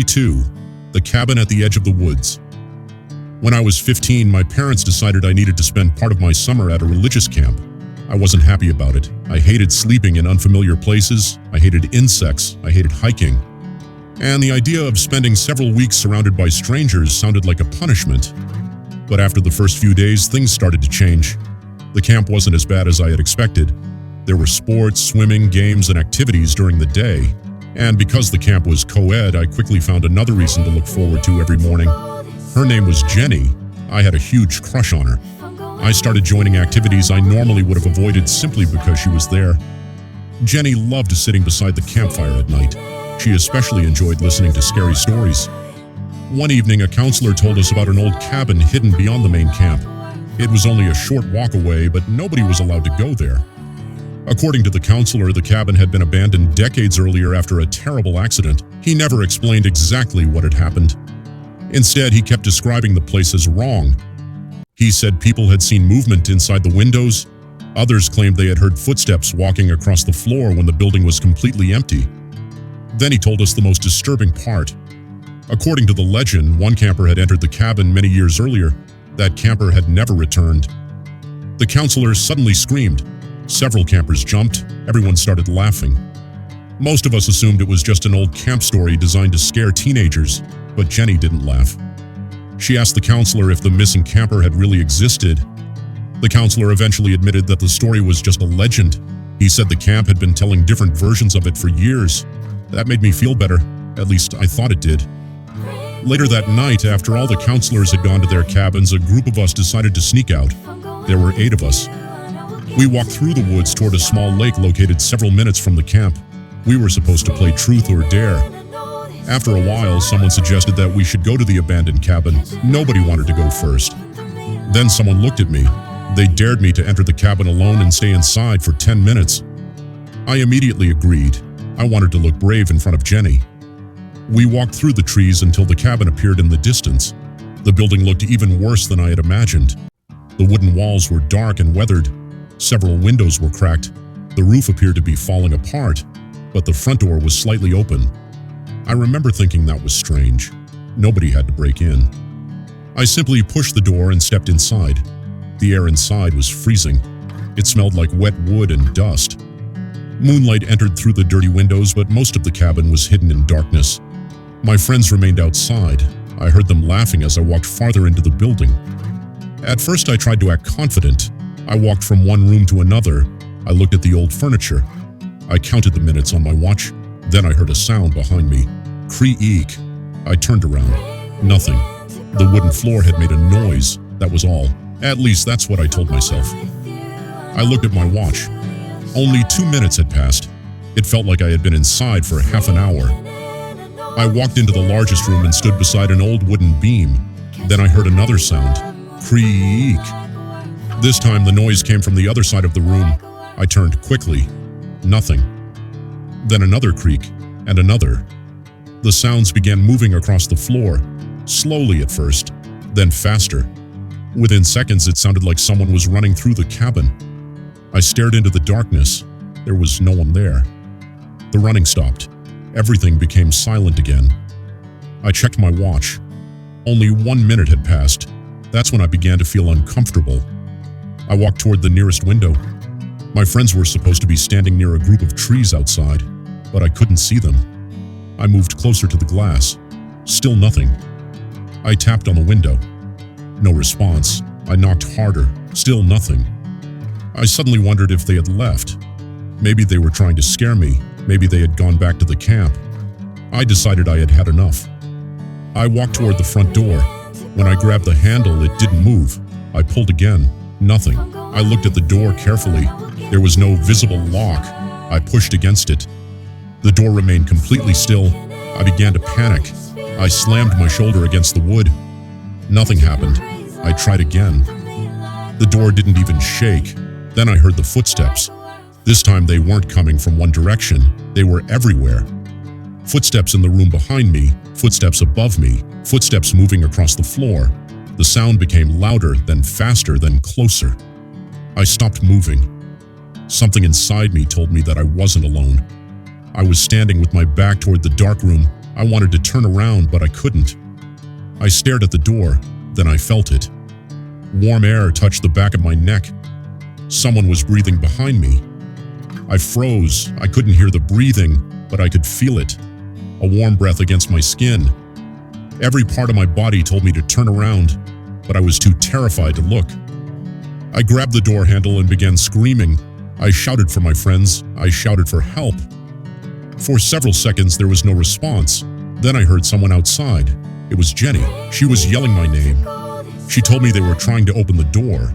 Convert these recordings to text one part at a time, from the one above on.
Story 2: The Cabin at the Edge of the Woods. When I was 15, my parents decided I needed to spend part of my summer at a religious camp. I wasn't happy about it. I hated sleeping in unfamiliar places, I hated insects, I hated hiking. And the idea of spending several weeks surrounded by strangers sounded like a punishment. But after the first few days, things started to change. The camp wasn't as bad as I had expected. There were sports, swimming, games, and activities during the day. And because the camp was co-ed, I quickly found another reason to look forward to every morning. Her name was Jenny. I had a huge crush on her. I started joining activities I normally would have avoided simply because she was there. Jenny loved sitting beside the campfire at night. She especially enjoyed listening to scary stories. One evening, a counselor told us about an old cabin hidden beyond the main camp. It was only a short walk away, but nobody was allowed to go there. According to the counselor, the cabin had been abandoned decades earlier after a terrible accident. He never explained exactly what had happened. Instead, he kept describing the place as wrong. He said people had seen movement inside the windows. Others claimed they had heard footsteps walking across the floor when the building was completely empty. Then he told us the most disturbing part. According to the legend, one camper had entered the cabin many years earlier. That camper had never returned. The counselor suddenly screamed. Several campers jumped. Everyone started laughing. Most of us assumed it was just an old camp story designed to scare teenagers, but Jenny didn't laugh. She asked the counselor if the missing camper had really existed. The counselor eventually admitted that the story was just a legend. He said the camp had been telling different versions of it for years. That made me feel better. At least I thought it did. Later that night, after all the counselors had gone to their cabins, a group of us decided to sneak out. There were 8 of us. We walked through the woods toward a small lake located several minutes from the camp. We were supposed to play truth or dare. After a while, someone suggested that we should go to the abandoned cabin. Nobody wanted to go first. Then someone looked at me. They dared me to enter the cabin alone and stay inside for 10 minutes. I immediately agreed. I wanted to look brave in front of Jenny. We walked through the trees until the cabin appeared in the distance. The building looked even worse than I had imagined. The wooden walls were dark and weathered. Several windows were cracked. The roof appeared to be falling apart, but the front door was slightly open. I remember thinking that was strange. Nobody had to break in. I simply pushed the door and stepped inside. The air inside was freezing. It smelled like wet wood and dust. Moonlight entered through the dirty windows, but most of the cabin was hidden in darkness. My friends remained outside. I heard them laughing as I walked farther into the building. At first, I tried to act confident. I walked from one room to another. I looked at the old furniture. I counted the minutes on my watch. Then I heard a sound behind me. Creak. I turned around. Nothing. The wooden floor had made a noise. That was all. At least that's what I told myself. I looked at my watch. Only 2 minutes had passed. It felt like I had been inside for half an hour. I walked into the largest room and stood beside an old wooden beam. Then I heard another sound. Creak. This time the noise came from the other side of the room. I turned quickly. Nothing. Then another creak, and another. The sounds began moving across the floor, slowly at first, then faster. Within seconds, it sounded like someone was running through the cabin. I stared into the darkness. There was no one there. The running stopped. Everything became silent again. I checked my watch. Only 1 minute had passed. That's when I began to feel uncomfortable. I walked toward the nearest window. My friends were supposed to be standing near a group of trees outside, but I couldn't see them. I moved closer to the glass. Still nothing. I tapped on the window. No response. I knocked harder. Still nothing. I suddenly wondered if they had left. Maybe they were trying to scare me. Maybe they had gone back to the camp. I decided I had had enough. I walked toward the front door. When I grabbed the handle, it didn't move. I pulled again. Nothing. I looked at the door carefully. There was no visible lock. I pushed against it. The door remained completely still. I began to panic. I slammed my shoulder against the wood. Nothing happened. I tried again. The door didn't even shake. Then I heard the footsteps. This time they weren't coming from one direction. They were everywhere. Footsteps in the room behind me, footsteps above me, footsteps moving across the floor. The sound became louder, then faster, then closer. I stopped moving. Something inside me told me that I wasn't alone. I was standing with my back toward the dark room. I wanted to turn around, but I couldn't. I stared at the door, then I felt it. Warm air touched the back of my neck. Someone was breathing behind me. I froze. I couldn't hear the breathing, but I could feel it. A warm breath against my skin. Every part of my body told me to turn around, but I was too terrified to look. I grabbed the door handle and began screaming. I shouted for my friends. I shouted for help. For several seconds, there was no response. Then I heard someone outside. It was Jenny. She was yelling my name. She told me they were trying to open the door.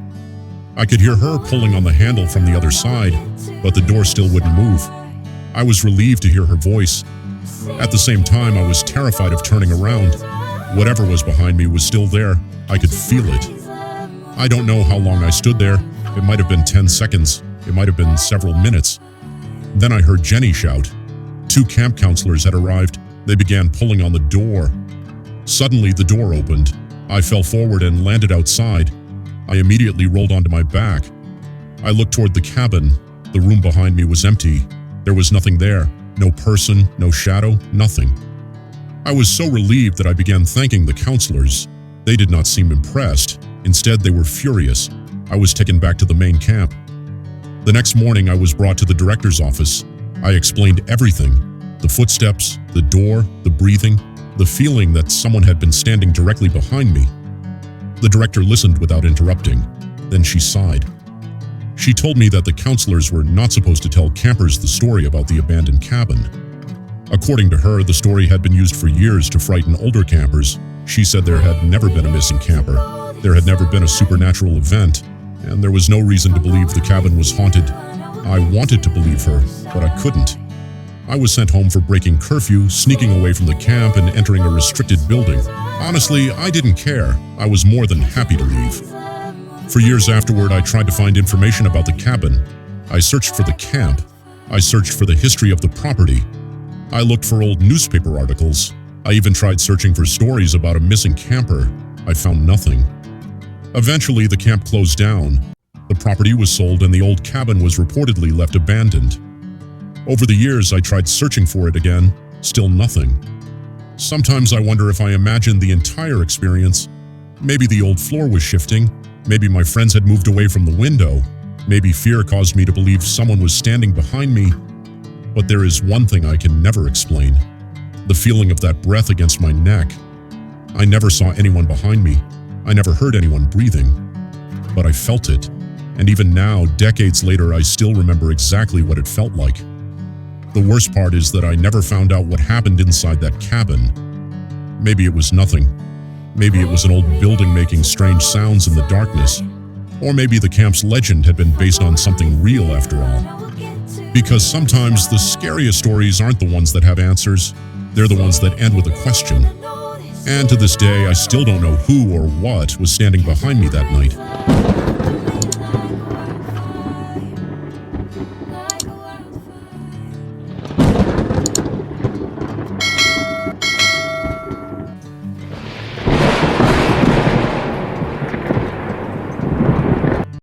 I could hear her pulling on the handle from the other side, but the door still wouldn't move. I was relieved to hear her voice. At the same time, I was terrified of turning around. Whatever was behind me was still there. I could feel it. I don't know how long I stood there. It might have been 10 seconds. It might have been several minutes. Then I heard Jenny shout. 2 camp counselors had arrived. They began pulling on the door. Suddenly, the door opened. I fell forward and landed outside. I immediately rolled onto my back. I looked toward the cabin. The room behind me was empty. There was nothing there. No person, no shadow, nothing. I was so relieved that I began thanking the counselors. They did not seem impressed. Instead, they were furious. I was taken back to the main camp. The next morning, I was brought to the director's office. I explained everything. The footsteps, the door, the breathing, the feeling that someone had been standing directly behind me. The director listened without interrupting. Then she sighed. She told me that the counselors were not supposed to tell campers the story about the abandoned cabin. According to her, the story had been used for years to frighten older campers. She said there had never been a missing camper. There had never been a supernatural event, and there was no reason to believe the cabin was haunted. I wanted to believe her, but I couldn't. I was sent home for breaking curfew, sneaking away from the camp, and entering a restricted building. Honestly, I didn't care. I was more than happy to leave. For years afterward, I tried to find information about the cabin. I searched for the camp. I searched for the history of the property. I looked for old newspaper articles. I even tried searching for stories about a missing camper. I found nothing. Eventually, the camp closed down. The property was sold and the old cabin was reportedly left abandoned. Over the years, I tried searching for it again. Still nothing. Sometimes I wonder if I imagined the entire experience. Maybe the old floor was shifting. Maybe my friends had moved away from the window. Maybe fear caused me to believe someone was standing behind me. But there is one thing I can never explain. The feeling of that breath against my neck. I never saw anyone behind me. I never heard anyone breathing. But I felt it. And even now, decades later, I still remember exactly what it felt like. The worst part is that I never found out what happened inside that cabin. Maybe it was nothing. Maybe it was an old building making strange sounds in the darkness. Or maybe the camp's legend had been based on something real after all. Because sometimes the scariest stories aren't the ones that have answers. They're the ones that end with a question. And to this day, I still don't know who or what was standing behind me that night.